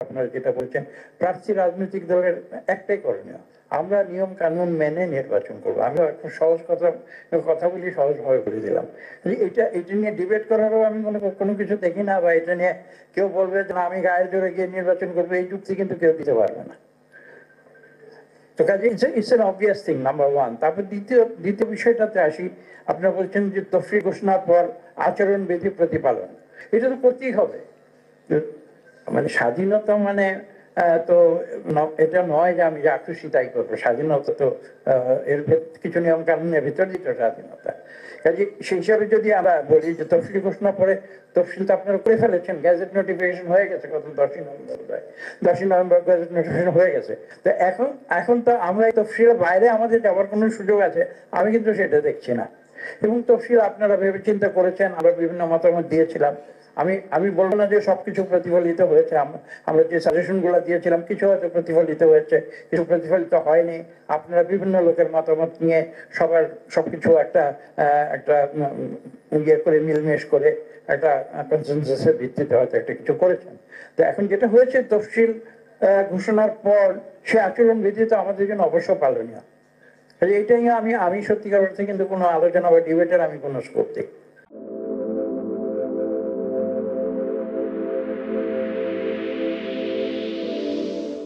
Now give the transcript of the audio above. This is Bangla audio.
আপনারা যেটা বলছেন, প্রার্থী রাজনৈতিক দলের একটাই করণীয়, আমরা নিয়ম কানুন মেনে নির্বাচন করবো। আমি একটা সহজ কথা বলি, সহজভাবে বলে দিলাম। এটা নিয়ে ডিবেট করারও আমি কোনো কিছু দেখি না, বা এটা নিয়ে কেউ বলবে যে আমি গায়ের জোরে গিয়ে নির্বাচন করবো, এই যুক্তি কিন্তু কেউ দিতে পারবে না। তো কাজে it's an obvious thing, number one. তারপর দ্বিতীয় বিষয়টাতে আসি। আপনারা বলছেন যে তফসিল ঘোষণার পর আচরণবিধি প্রতিপালন, এটা তো করতেই হবে। মানে স্বাধীনতা মানে তো এটা নয় যে আমি যা খুশি তাই করবো। স্বাধীনতা তো এর কিছু নিয়ম কানুনের ভিতরেই তো স্বাধীনতা। কাজে সেই হিসাবে যদি আমরা বলি যে তফসিল ঘোষণা পরে, তফসিল তো আপনারা করে ফেলেছেন, গ্যাজেট নোটিফিকেশন হয়ে গেছে গত 10ই নভেম্বর, 10ই নভেম্বর গ্যাজেট নোটিফিকেশন হয়ে গেছে। তো এখন তো আমরা এই তফসিলের বাইরে আমাদের যাওয়ার কোনো সুযোগ আছে? আমি কিন্তু সেটা দেখছি না। এবং তফসিল আপনারা ভেবে চিন্তা করেছেন, আমরা বিভিন্ন মতামত দিয়েছিলাম। আমি বলবো না যে সবকিছু প্রতিফলিত হয়েছে। আমরা যে সাজেশন গুলো দিয়েছিলাম কিছু হয়তো প্রতিফলিত হয়েছে, কিছু প্রতিফলিত হয়নি। আপনারা বিভিন্ন লোকের মতামত নিয়ে সবার সবকিছু একটা একটা ইয়ে করে মিলমেশ করে একটা কনসেনসাসের ভিত্তিতে হয়তো একটা কিছু করেছেন। তো এখন যেটা হয়েছে, তফসিল ঘোষণার পর সে আচরণ বিধি তো আমাদের জন্য অবশ্য পালনীয়। এইটাই আমি সত্যিকার অর্থে কিন্তু কোনো আলোচনা বা ডিবেটের আমি কোনো স্কোপ দেখি।